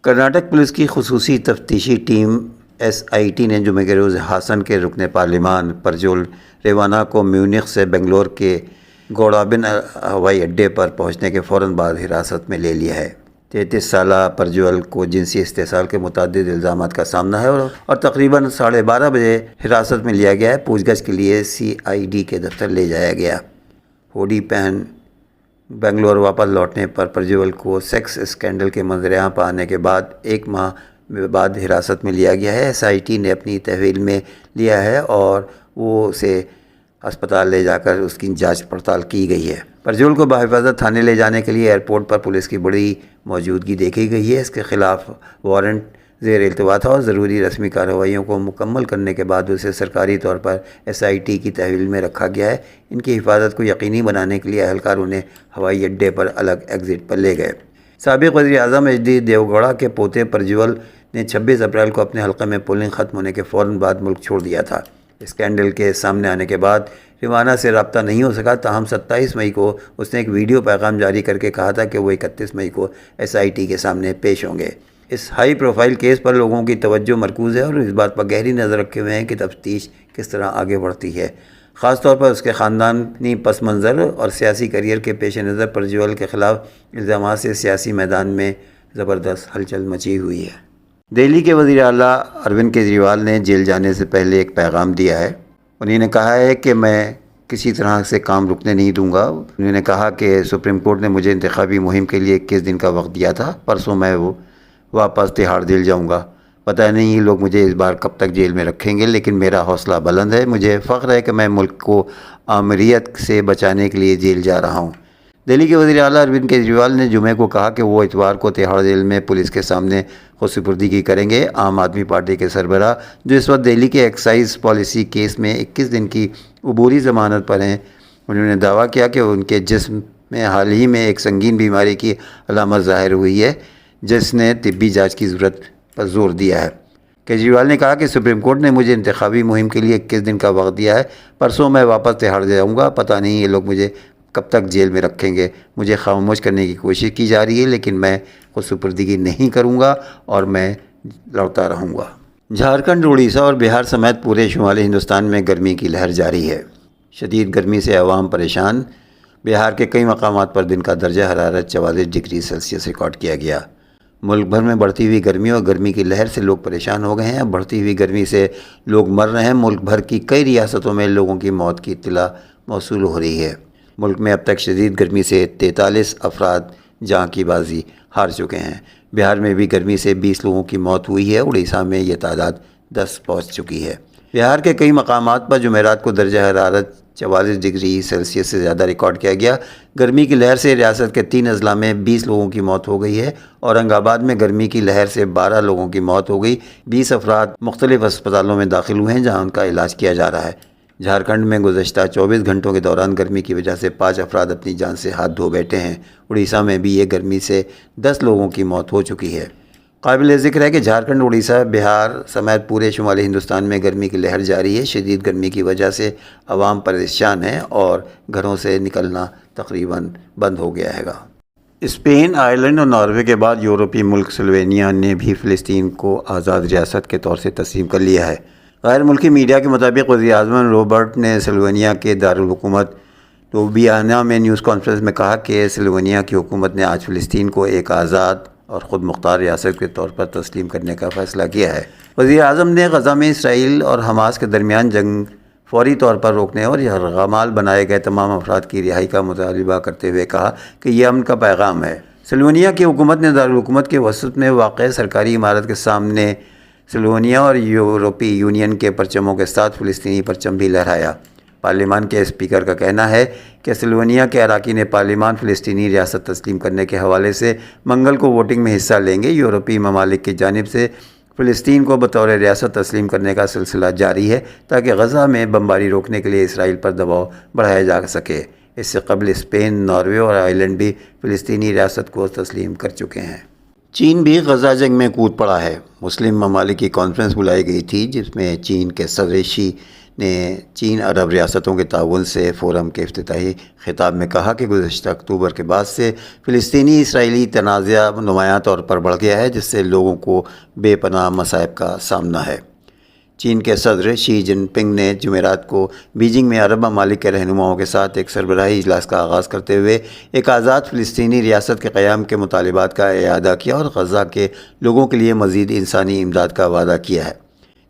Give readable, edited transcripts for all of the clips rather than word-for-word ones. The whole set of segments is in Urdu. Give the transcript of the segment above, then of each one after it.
کرناٹک پولیس کی خصوصی تفتیشی ٹیم SIT نے جمعے کے روز ہاسن کے رکن پارلیمان پرجول ریوانا کو میونخ سے بنگلور کے گوڑابن ہوائی اڈے پر پہنچنے کے فوراً بعد حراست میں لے لیا ہے۔ 33 سالہ پرجول کو جنسی استحصال کے متعدد الزامات کا سامنا ہے اور تقریباً 12:30 بجے حراست میں لیا گیا ہے۔ پوچھ گچھ کے لیے CID کے دفتر لے جایا گیا۔ ہوڈی پہن بنگلور واپس لوٹنے پر پرجول کو سیکس اسکینڈل کے منظر عام پر آنے کے بعد 1 ماہ بعد حراست میں لیا گیا ہے۔ SIT نے اپنی تحویل میں لیا ہے اور وہ اسے ہسپتال لے جا کر اس کی جانچ پڑتال کی گئی ہے۔ پرجول کو بحفاظت تھانے لے جانے کے لیے ایئرپورٹ پر پولیس کی بڑی موجودگی دیکھی گئی ہے۔ اس کے خلاف وارنٹ زیر التوا تھا اور ضروری رسمی کارروائیوں کو مکمل کرنے کے بعد اسے سرکاری طور پر SIT کی تحویل میں رکھا گیا ہے۔ ان کی حفاظت کو یقینی بنانے کے لیے اہلکار انہیں ہوائی اڈے پر الگ ایگزٹ پر لے گئے۔ سابق وزیر اعظم HD دیو گوڑا کے پوتے پرجول نے 26 اپریل کو اپنے حلقے میں پولنگ ختم ہونے کے فوراً بعد ملک چھوڑ دیا تھا۔ اسکینڈل کے سامنے آنے کے بعد ریوانا سے رابطہ نہیں ہو سکا، تاہم 27 مئی کو اس نے ایک ویڈیو پیغام جاری کر کے کہا تھا کہ وہ 31 مئی کو SIT کے سامنے پیش ہوں گے۔ اس ہائی پروفائل کیس پر لوگوں کی توجہ مرکوز ہے اور اس بات پر گہری نظر رکھے ہوئے ہیں کہ تفتیش کس طرح آگے بڑھتی ہے۔ خاص طور پر اس کے خاندانی پس منظر اور سیاسی کیریئر کے پیش نظر پرجول کے خلاف الزامات سے سیاسی میدان میں زبردست ہلچل مچی ہوئی ہے۔ دہلی کے وزیر اعلیٰ اروند کیجریوال نے جیل جانے سے پہلے ایک پیغام دیا ہے۔ انہوں نے کہا ہے کہ میں کسی طرح سے کام رکنے نہیں دوں گا۔ انہوں نے کہا کہ سپریم کورٹ نے مجھے انتخابی مہم کے لیے 21 دن کا وقت دیا تھا، پرسوں میں واپس تہاڑ جیل جاؤں گا۔ پتہ نہیں یہ لوگ مجھے اس بار کب تک جیل میں رکھیں گے، لیکن میرا حوصلہ بلند ہے۔ مجھے فخر ہے کہ میں ملک کو آمریت سے بچانے کے لیے جیل جا رہا ہوں۔ دہلی کے وزیر اعلیٰ اروند کیجریوال نے جمعے کو کہا کہ وہ اتوار کو تہاڑ جیل میں پولیس کے سامنے خودسپردگی کریں گے۔ عام آدمی پارٹی کے سربراہ، جو اس وقت دہلی کے ایکسائز پالیسی کیس میں 21 دن کی عبوری ضمانت پر ہیں، انہوں نے دعویٰ کیا کہ ان کے جسم میں حال ہی میں ایک سنگین بیماری کی علامت ظاہر ہوئی ہے، جس نے طبی جانچ کی ضرورت پر زور دیا ہے۔ کیجریوال نے کہا کہ سپریم کورٹ نے مجھے انتخابی مہم کے لیے 21 دن کا وقت دیا ہے، پرسوں میں واپس تہاڑ جاؤں گا۔ پتہ نہیں یہ لوگ مجھے کب تک جیل میں رکھیں گے۔ مجھے خاموش کرنے کی کوشش کی جا رہی ہے، لیکن میں خودسپردگی نہیں کروں گا اور میں لڑتا رہوں گا۔ جھارکھنڈ، اڑیسہ اور بہار سمیت پورے شمالی ہندوستان میں گرمی کی لہر جاری ہے۔ شدید گرمی سے عوام پریشان۔ بہار کے کئی مقامات پر دن کا درجہ حرارت 44 ڈگری سیلسیس ریکارڈ کیا گیا۔ ملک بھر میں بڑھتی ہوئی گرمی اور گرمی کی لہر سے لوگ پریشان ہو گئے ہیں۔ بڑھتی ہوئی گرمی سے لوگ مر رہے ہیں۔ ملک بھر کی کئی ریاستوں میں لوگوں کی موت کی اطلاع موصول ہو رہی ہے۔ ملک میں اب تک شدید گرمی سے 43 افراد جاں کی بازی ہار چکے ہیں۔ بہار میں بھی گرمی سے 20 لوگوں کی موت ہوئی ہے۔ اڑیسہ میں یہ تعداد 10 پہنچ چکی ہے۔ بہار کے کئی مقامات پر جمعرات کو درجہ حرارت 44 ڈگری سیلسیس سے زیادہ ریکارڈ کیا گیا۔ گرمی کی لہر سے ریاست کے 3 اضلاع میں 20 لوگوں کی موت ہو گئی ہے۔ اورنگ آباد میں گرمی کی لہر سے 12 لوگوں کی موت ہو گئی۔ 20 افراد مختلف اسپتالوں میں داخل ہوئے ہیں، جہاں ان کا علاج کیا جا رہا ہے۔ جھارکھنڈ میں گزشتہ 24 گھنٹوں کے دوران گرمی کی وجہ سے 5 افراد اپنی جان سے ہاتھ دھو بیٹھے ہیں۔ اڑیسہ میں بھی یہ گرمی سے 10 لوگوں کی موت ہو چکی ہے۔ قابل ذکر ہے کہ جھارکھنڈ، اڑیسہ، بہار سمیت پورے شمالی ہندوستان میں گرمی کی لہر جاری ہے۔ شدید گرمی کی وجہ سے عوام پریشان ہیں اور گھروں سے نکلنا تقریباً بند ہو گیا ہے۔ اسپین، آئرلینڈ اور ناروے کے بعد یورپی ملک سلووینیا نے بھی فلسطین کو آزاد ریاست کے طور سے تسلیم کر لیا ہے۔ غیر ملکی میڈیا کے مطابق وزیر اعظم روبرٹ نے سلووینیا کے دارالحکومت لوبلیانا میں نیوز کانفرنس میں کہا کہ سلووینیا کی حکومت نے آج فلسطین کو ایک آزاد اور خود مختار ریاست کے طور پر تسلیم کرنے کا فیصلہ کیا ہے۔ وزیر اعظم نے غزہ میں اسرائیل اور حماس کے درمیان جنگ فوری طور پر روکنے اور یرغمال بنائے گئے تمام افراد کی رہائی کا مطالبہ کرتے ہوئے کہا کہ یہ امن کا پیغام ہے۔ سلووینیا کی حکومت نے دارالحکومت کے وسط میں واقع سرکاری عمارت کے سامنے سلووینیا اور یورپی یونین کے پرچموں کے ساتھ فلسطینی پرچم بھی لہرایا۔ پارلیمان کے اسپیکر کا کہنا ہے کہ سلووینیا کے اراکین پارلیمان فلسطینی ریاست تسلیم کرنے کے حوالے سے منگل کو ووٹنگ میں حصہ لیں گے۔ یورپی ممالک کی جانب سے فلسطین کو بطور ریاست تسلیم کرنے کا سلسلہ جاری ہے تاکہ غزہ میں بمباری روکنے کے لیے اسرائیل پر دباؤ بڑھایا جا سکے۔ اس سے قبل اسپین، ناروے اور آئرلینڈ بھی فلسطینی ریاست کو تسلیم کر چکے ہیں۔ چین بھی غزہ جنگ میں کود پڑا ہے۔ مسلم ممالک کی کانفرنس بلائی گئی تھی، جس میں چین کے صدر شی نے چین عرب ریاستوں کے تعاون سے فورم کے افتتاحی خطاب میں کہا کہ گزشتہ اکتوبر کے بعد سے فلسطینی اسرائیلی تنازع نمایاں طور پر بڑھ گیا ہے، جس سے لوگوں کو بے پناہ مصائب کا سامنا ہے۔ چین کے صدر شی جن پنگ نے جمعرات کو بیجنگ میں عرب ممالک کے رہنماؤں کے ساتھ ایک سربراہی اجلاس کا آغاز کرتے ہوئے ایک آزاد فلسطینی ریاست کے قیام کے مطالبات کا اعادہ کیا اور غزہ کے لوگوں کے لیے مزید انسانی امداد کا وعدہ کیا ہے۔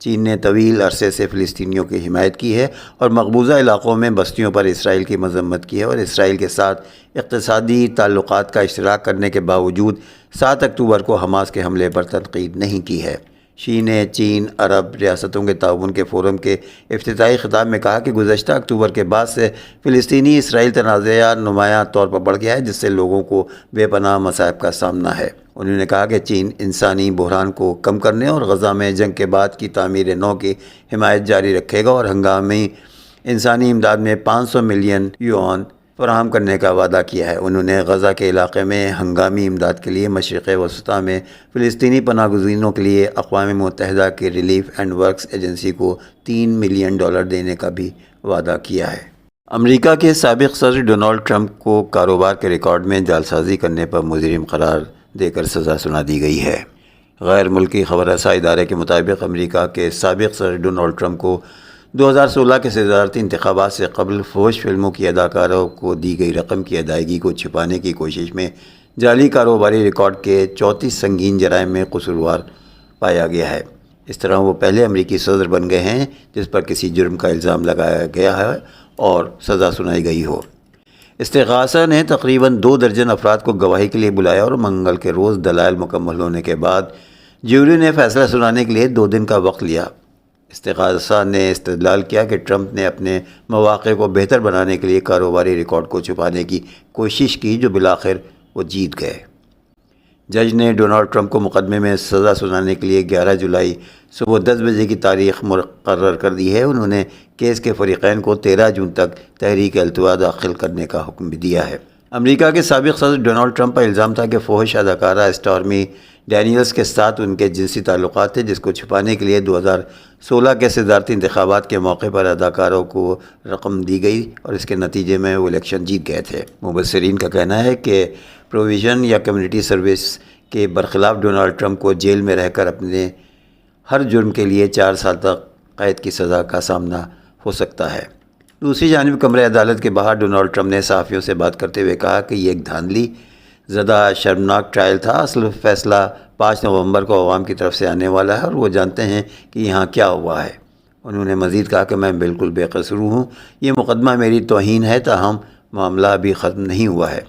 چین نے طویل عرصے سے فلسطینیوں کی حمایت کی ہے اور مقبوضہ علاقوں میں بستیوں پر اسرائیل کی مذمت کی ہے اور اسرائیل کے ساتھ اقتصادی تعلقات کا اشتراک کرنے کے باوجود 7 اکتوبر کو حماس کے حملے پر تنقید نہیں کی ہے۔ شی نے چین عرب ریاستوں کے تعاون کے فورم کے افتتاحی خطاب میں کہا کہ گزشتہ اکتوبر کے بعد سے فلسطینی اسرائیل تنازع نمایاں طور پر بڑھ گیا ہے، جس سے لوگوں کو بے پناہ مصائب کا سامنا ہے۔ انہوں نے کہا کہ چین انسانی بحران کو کم کرنے اور غزہ میں جنگ کے بعد کی تعمیر نو کی حمایت جاری رکھے گا اور ہنگامی انسانی امداد میں 500 ملین یوان فراہم کرنے کا وعدہ کیا ہے۔ انہوں نے غزہ کے علاقے میں ہنگامی امداد کے لیے مشرق وسطیٰ میں فلسطینی پناہ گزینوں کے لیے اقوام متحدہ کی ریلیف اینڈ ورکس ایجنسی کو $3 ملین دینے کا بھی وعدہ کیا ہے۔ امریکہ کے سابق صدر ڈونلڈ ٹرمپ کو کاروبار کے ریکارڈ میں جعلسازی کرنے پر مجرم قرار دے کر سزا سنا دی گئی ہے۔ غیر ملکی خبر رساں ادارے کے مطابق امریکہ کے سابق صدر ڈونلڈ ٹرمپ کو 2016 کے صدارتی انتخابات سے قبل فحش فلموں کی اداکاروں کو دی گئی رقم کی ادائیگی کو چھپانے کی کوشش میں جعلی کاروباری ریکارڈ کے 34 سنگین جرائم میں قصوروار پایا گیا ہے۔ اس طرح وہ پہلے امریکی صدر بن گئے ہیں جس پر کسی جرم کا الزام لگایا گیا ہے اور سزا سنائی گئی ہو۔ استغاثہ نے تقریباً 2 درجن افراد کو گواہی کے لیے بلایا اور منگل کے روز دلائل مکمل ہونے کے بعد جیوری نے فیصلہ سنانے کے لیے 2 دن کا وقت لیا۔ استغاثہ نے استدلال کیا کہ ٹرمپ نے اپنے مواقع کو بہتر بنانے کے لیے کاروباری ریکارڈ کو چھپانے کی کوشش کی، جو بالآخر وہ جیت گئے۔ جج نے ڈونلڈ ٹرمپ کو مقدمے میں سزا سنانے کے لیے 11 جولائی صبح 10 بجے کی تاریخ مقرر کر دی ہے۔ انہوں نے کیس کے فریقین کو 13 جون تک تحریک التوا داخل کرنے کا حکم بھی دیا ہے۔ امریکہ کے سابق صدر ڈونلڈ ٹرمپ پر الزام تھا کہ فحش اداکارہ اسٹارمی ڈینیلز کے ساتھ ان کے جنسی تعلقات تھے، جس کو چھپانے کے لیے 2016 کے صدارتی انتخابات کے موقع پر اداکاروں کو رقم دی گئی اور اس کے نتیجے میں وہ الیکشن جیت گئے تھے۔ مبصرین کا کہنا ہے کہ پروویژن یا کمیونٹی سروس کے برخلاف ڈونلڈ ٹرمپ کو جیل میں رہ کر اپنے ہر جرم کے لیے 4 سال تک قید کی سزا کا سامنا ہو سکتا ہے۔ دوسری جانب کمرہ عدالت کے باہر ڈونلڈ ٹرمپ نے صحافیوں سے بات کرتے ہوئے کہا کہ یہ ایک دھاندلی زدہ شرمناک ٹرائل تھا۔ اصل فیصلہ 5 نومبر کو عوام کی طرف سے آنے والا ہے اور وہ جانتے ہیں کہ یہاں کیا ہوا ہے۔ انہوں نے مزید کہا کہ میں بالکل بے قصور ہوں، یہ مقدمہ میری توہین ہے، تاہم معاملہ ابھی ختم نہیں ہوا ہے۔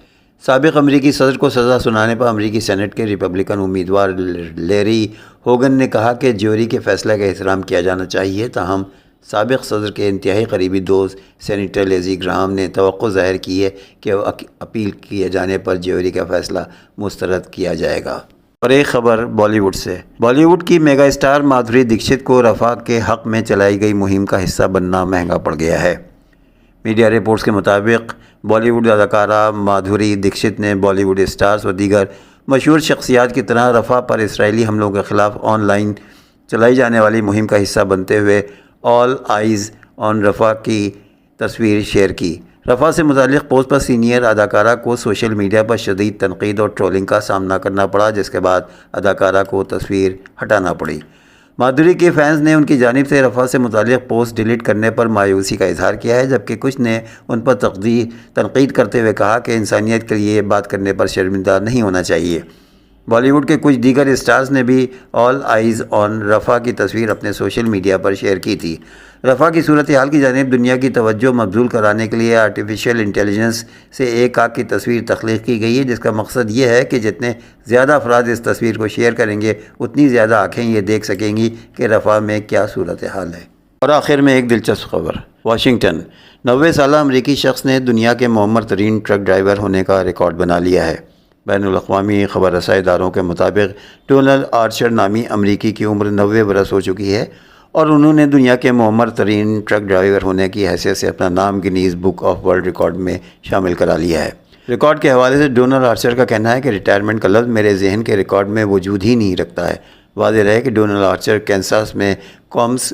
سابق امریکی صدر کو سزا سنانے پر امریکی سینٹ کے ریپبلکن امیدوار لیری ہوگن نے کہا کہ جیوری کے فیصلے کا احترام کیا جانا چاہیے، تاہم سابق صدر کے انتہائی قریبی دوست سینیٹر لیزی گراہم نے توقع ظاہر کی ہے کہ اپیل کیے جانے پر جیوری کا فیصلہ مسترد کیا جائے گا۔ اور ایک خبر بالی ووڈ سے۔ بالی ووڈ کی میگا اسٹار مادھوری دکشت کو رفاہ کے حق میں چلائی گئی مہم کا حصہ بننا مہنگا پڑ گیا ہے۔ میڈیا رپورٹس کے مطابق بالی ووڈ اداکارہ مادھوری دکشت نے بالی ووڈ اسٹارز و دیگر مشہور شخصیات کی طرح رفاہ پر اسرائیلی حملوں کے خلاف آن لائن چلائی جانے والی مہم کا حصہ بنتے ہوئے آل آئیز آن رفاہ کی تصویر شیئر کی۔ رفاہ سے متعلق پوسٹ پر سینئر اداکارہ کو سوشل میڈیا پر شدید تنقید اور ٹرولنگ کا سامنا کرنا پڑا، جس کے بعد اداکارہ کو تصویر ہٹانا پڑی۔ مادھوری کے فینز نے ان کی جانب سے رفاہ سے متعلق پوسٹ ڈیلیٹ کرنے پر مایوسی کا اظہار کیا ہے، جبکہ کچھ نے ان پر تنقید کرتے ہوئے کہا کہ انسانیت کے لیے یہ بات کرنے پر شرمندہ نہیں ہونا چاہیے۔ بالی ووڈ کے کچھ دیگر اسٹارز نے بھی آل آئیز آن رفاہ کی تصویر اپنے سوشل میڈیا پر شیئر کی تھی۔ رفاہ کی صورتحال کی جانب دنیا کی توجہ مبذول کرانے کے لیے آرٹیفیشیل انٹیلیجنس سے ایک آنکھ کی تصویر تخلیق کی گئی ہے، جس کا مقصد یہ ہے کہ جتنے زیادہ افراد اس تصویر کو شیئر کریں گے، اتنی زیادہ آنکھیں یہ دیکھ سکیں گی کہ رفاہ میں کیا صورتحال ہے۔ اور آخر میں ایک دلچسپ خبر۔ واشنگٹن۔ 90 سالہ امریکی شخص نے دنیا کے معمر ترین ٹرک ڈرائیور ہونے کا ریکارڈ بنا لیا ہے۔ بین الاقوامی خبر رساں اداروں کے مطابق ڈونلڈ آرچر نامی امریکی کی عمر 90 برس ہو چکی ہے اور انہوں نے دنیا کے معمر ترین ٹرک ڈرائیور ہونے کی حیثیت سے اپنا نام Guinness book of world record میں شامل کرا لیا ہے۔ ریکارڈ کے حوالے سے ڈونلڈ آرچر کا کہنا ہے کہ ریٹائرمنٹ کا لفظ میرے ذہن کے ریکارڈ میں وجود ہی نہیں رکھتا ہے۔ واضح رہے کہ ڈونلڈ آرچر کینساس میں کومس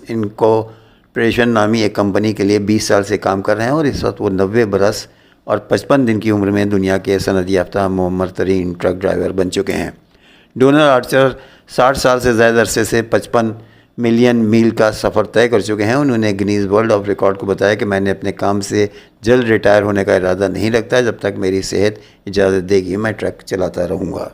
پریشن نامی ایک کمپنی کے لیے 20 سال سے کام کر رہے ہیں اور اس وقت وہ 90 برس اور 55 دن کی عمر میں دنیا کے سند یافتہ معمر ترین ٹرک ڈرائیور بن چکے ہیں۔ ڈونلڈ آرچر 60 سال سے زائد عرصے سے 55 ملین میل کا سفر طے کر چکے ہیں۔ انہوں نے گنیز ورلڈ آف ریکارڈ کو بتایا کہ میں نے اپنے کام سے جلد ریٹائر ہونے کا ارادہ نہیں رکھتا، جب تک میری صحت اجازت دے گی میں ٹرک چلاتا رہوں گا۔